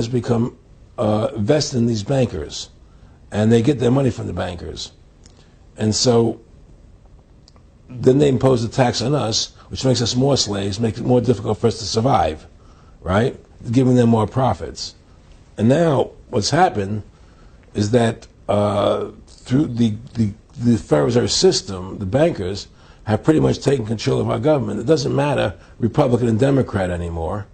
has become vested in these bankers, and they get their money from the bankers. And so then they impose a tax on us, which makes us more slaves, makes it more difficult for us to survive, right? Giving them more profits. And now what's happened is that through the Federal Reserve System, the bankers have pretty much taken control of our government. It doesn't matter Republican and Democrat anymore,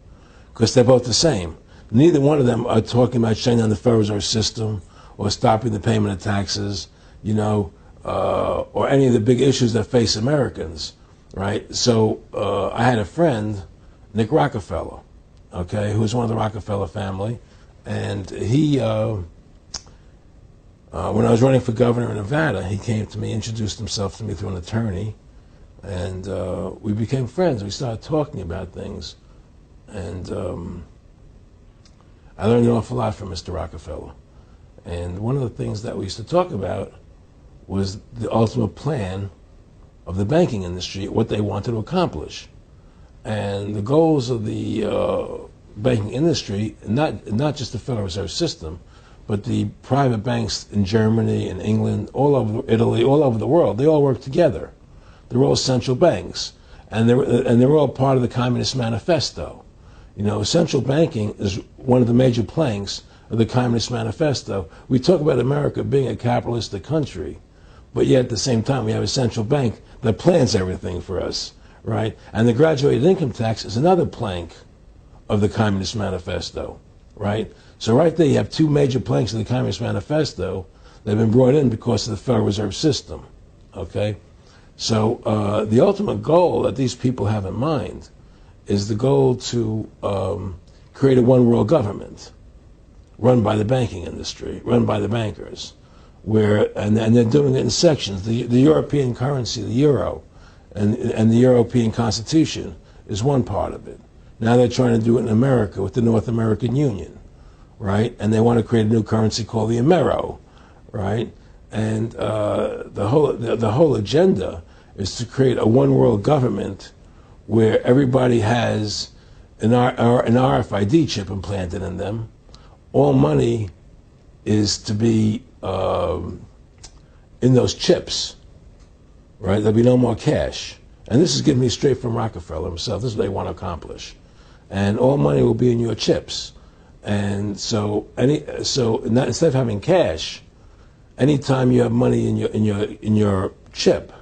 because they're both the same. Neither one of them are talking about shutting down the Federal Reserve System or stopping the payment of taxes, or any of the big issues that face Americans, right? So I had a friend, Nick Rockefeller, okay, who was one of the Rockefeller family, and he, when I was running for governor in Nevada, he came to me, introduced himself to me through an attorney, and we became friends. We started talking about things, and I learned an awful lot from Mr. Rockefeller. And one of the things that we used to talk about was the ultimate plan of the banking industry, what they wanted to accomplish. And the goals of the banking industry, not just the Federal Reserve System, but the private banks in Germany and England, all over Italy, all over the world, they all work together. They're all central banks, and they're all part of the Communist Manifesto. Central banking is one of the major planks of the Communist Manifesto. We talk about America being a capitalistic country, but yet at the same time we have a central bank that plans everything for us, right? And the graduated income tax is another plank of the Communist Manifesto, right? So right there you have two major planks of the Communist Manifesto that have been brought in because of the Federal Reserve System, okay? So the ultimate goal that these people have in mind is the goal to create a one-world government run by the banking industry, run by the bankers, and they're doing it in sections. The European currency, the euro, and the European Constitution is one part of it. Now they're trying to do it in America with the North American Union, right? And they want to create a new currency called the Amero, right? And the whole agenda is to create a one-world government where everybody has an RFID chip implanted in them. All money is to be in those chips, right? There'll be no more cash. And this is given me straight from Rockefeller himself. This is what they want to accomplish. And all money will be in your chips. And so instead of having cash, anytime you have money in your chip,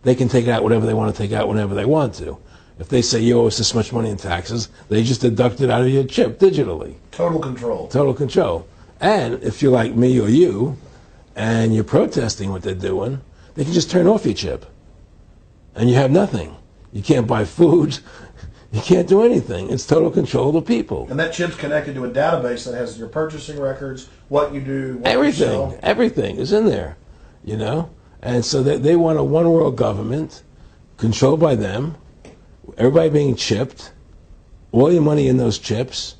they can take out whatever they want to take out whenever they want to. If they say you owe us this much money in taxes, they just deduct it out of your chip digitally. Total control. Total control. And if you're like me or you, and you're protesting what they're doing, they can just turn off your chip. And you have nothing. You can't buy food. You can't do anything. It's total control of the people. And that chip's connected to a database that has your purchasing records, what you do, what everything, you sell. Everything is in there, And so they want a one-world government controlled by them, everybody being chipped, all your money in those chips,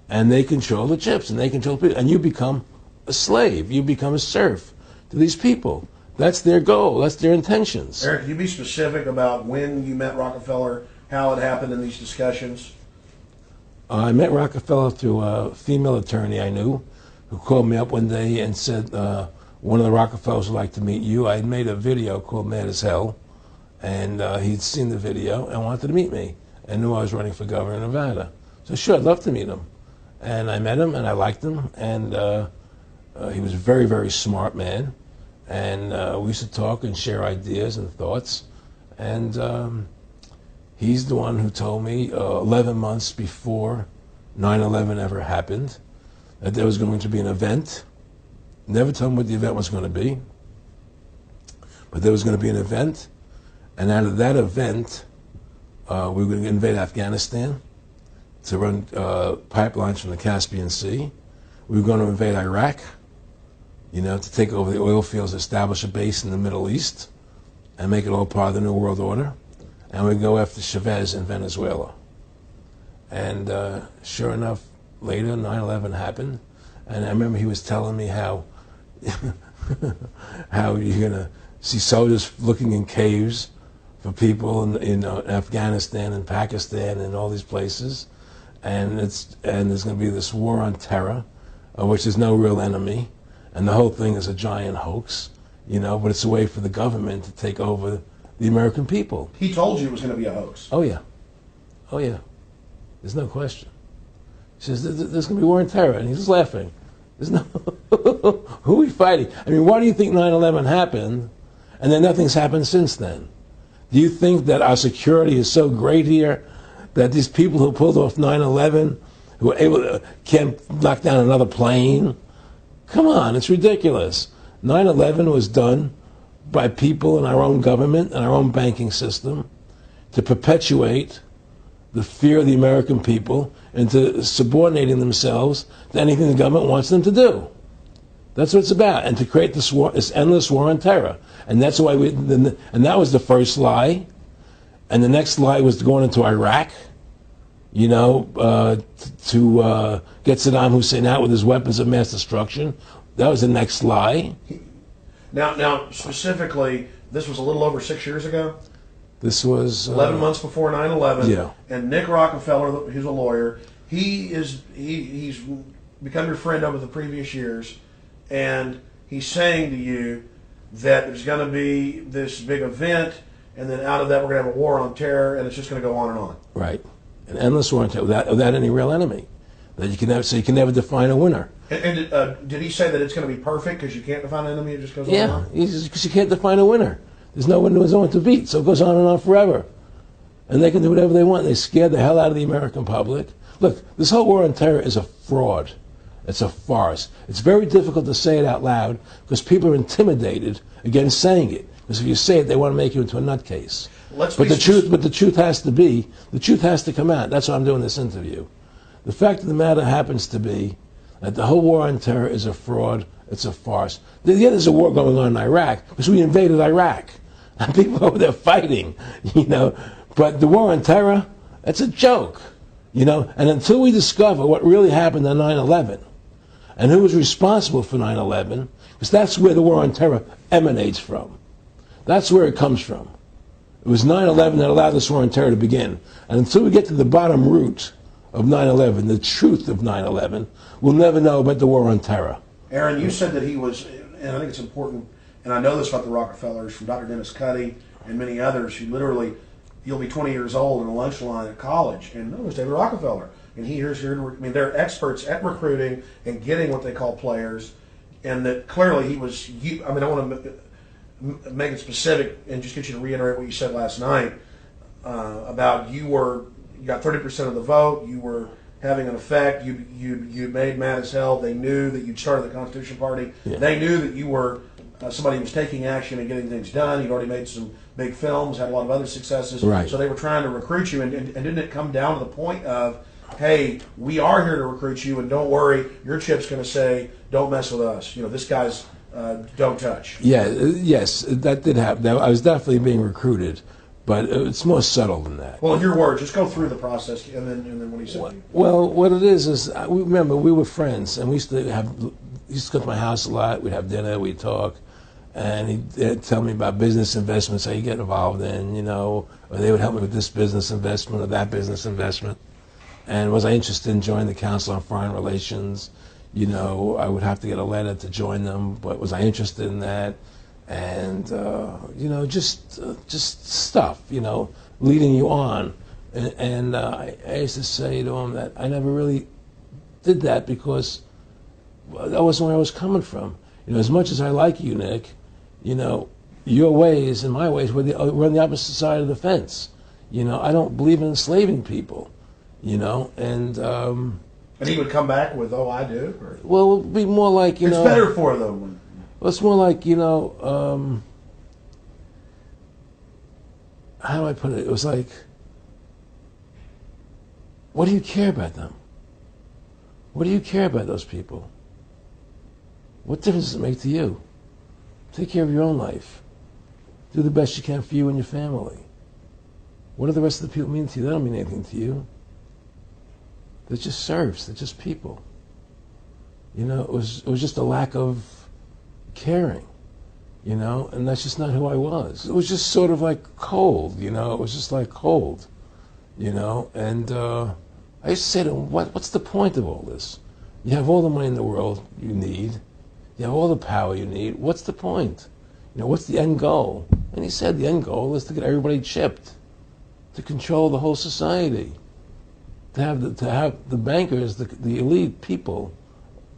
and they control the chips, and they control people. And you become a slave. You become a serf to these people. That's their goal. That's their intentions. Eric, can you be specific about when you met Rockefeller, how it happened in these discussions? I met Rockefeller through a female attorney I knew who called me up one day and said, one of the Rockefellers would like to meet you. I had made a video called Mad as Hell, and he'd seen the video and wanted to meet me and knew I was running for governor in Nevada. So sure, I'd love to meet him. And I met him, and I liked him, and he was a very, very smart man. And we used to talk and share ideas and thoughts. And he's the one who told me 11 months before 9/11 ever happened that there was going to be an event. Never told me what the event was going to be, but there was going to be an event. And out of that event, we were going to invade Afghanistan to run pipelines from the Caspian Sea. We were going to invade Iraq, to take over the oil fields, establish a base in the Middle East, and make it all part of the New World Order. And we'd go after Chavez in Venezuela. And sure enough, later 9/11 happened. And I remember he was telling me how you're going to see soldiers looking in caves for people in Afghanistan and Pakistan and all these places. and there's going to be this war on terror, which is no real enemy, and the whole thing is a giant hoax, but it's a way for the government to take over the American people. He told you it was going to be a hoax. Oh yeah, there's no question. He says there's going to be war on terror, and he's just laughing. There's no who are we fighting? I mean, why do you think 9/11 happened, and then nothing's happened since then? Do you think that our security is so great here that these people who pulled off 9/11, who were able to, can't knock down another plane? Come on, it's ridiculous. 9/11 was done by people in our own government and our own banking system to perpetuate the fear of the American people into subordinating themselves to anything the government wants them to do. That's what it's about, and to create this endless war on terror. And that's why and that was the first lie. And the next lie was going into Iraq, to get Saddam Hussein out with his weapons of mass destruction. That was the next lie. Now, specifically, this was a little over 6 years ago. This was 11 months before 9/11. Yeah. And Nick Rockefeller, who's a lawyer, he's become your friend over the previous years, and he's saying to you that there's going to be this big event, and then out of that we're going to have a war on terror, and it's just going to go on and on. Right, an endless war on terror without any real enemy. That you can never define a winner. And did he say that it's going to be perfect because you can't define an enemy? It just goes on and on? Yeah, because you can't define a winner. There's no one to beat, so it goes on and on forever. And they can do whatever they want. They scare the hell out of the American public. Look, this whole war on terror is a fraud. It's a farce. It's very difficult to say it out loud because people are intimidated against saying it. Because if you say it, they want to make you into a nutcase. But the truth has to come out. That's why I'm doing this interview. The fact of the matter happens to be that the whole war on terror is a fraud. It's a farce. Yeah, there's a war going on in Iraq because we invaded Iraq. And people over there fighting, But the war on terror, that's a joke, And until we discover what really happened on 9/11 and who was responsible for 9/11, because that's where the war on terror emanates from. That's where it comes from. It was 9/11 that allowed this war on terror to begin. And until we get to the bottom root of 9/11, the truth of 9/11, we'll never know about the war on terror. Aaron, you said that he was, and I think it's important, and I know this about the Rockefellers from Dr. Dennis Cuddy and many others who literally, you'll be 20 years old in a lunch line at college, and no, it's David Rockefeller. And they're experts at recruiting and getting what they call players, and that clearly he was, I want to make it specific and just get you to reiterate what you said last night about you got 30% of the vote, you were having an effect, you made mad as hell. They knew that you'd started the Constitution Party. Yeah. They knew that you were somebody who was taking action and getting things done. You'd already made some big films, had a lot of other successes. Right. So they were trying to recruit you, and didn't it come down to the point of, hey, we are here to recruit you, and don't worry, your chip's going to say, don't mess with us. This guy's don't touch. Yeah, yes, that did happen. I was definitely being recruited. But it's more subtle than that. Well, in your words, just go through the process, and then what he said. Well, what it is remember we were friends, and we used to come to my house a lot. We'd have dinner, we'd talk, and he'd tell me about business investments, how you get involved in, or they would help me with this business investment or that business investment. And was I interested in joining the Council on Foreign Relations? I would have to get a letter to join them, but was I interested in that? And just stuff, leading you on. And I used to say to him that I never really did that because that wasn't where I was coming from. As much as I like you, Nick, your ways and my ways we're on the opposite side of the fence. I don't believe in enslaving people. And he would come back with, "Oh, I do." Or? Well, it would be more like it's better for them. Well, it's more like, how do I put it? It was like, what do you care about them? What do you care about those people? What difference does it make to you? Take care of your own life. Do the best you can for you and your family. What do the rest of the people mean to you? They don't mean anything to you. They're just serfs. They're just people. It was just a lack of caring, and that's just not who I was. It was just sort of like cold, it was just like cold, and I I used to say to him, what's the point of all this? You have all the money in the world you need. You have all the power you need. What's the point? What's the end goal? And he said the end goal is to get everybody chipped, to control the whole society, to have the bankers, the elite people,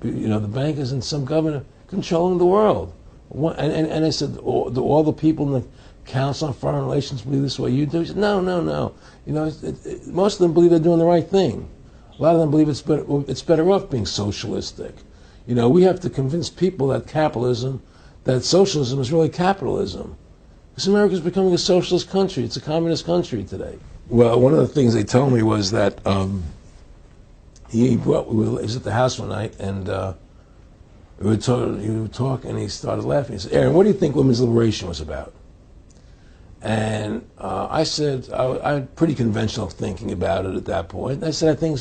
the bankers and some governor controlling the world. And I said, do all the people in the Council on Foreign Relations believe this way you do? He said, no. Most of them believe they're doing the right thing. A lot of them believe it's better off being socialistic. We have to convince people that socialism is really capitalism. Because America is becoming a socialist country. It's a communist country today. Well, one of the things they told me was that he was at the house one night, and he would talk, and he started laughing. He said, Aaron, what do you think women's liberation was about? And I said, I had pretty conventional thinking about it at that point. I said, I think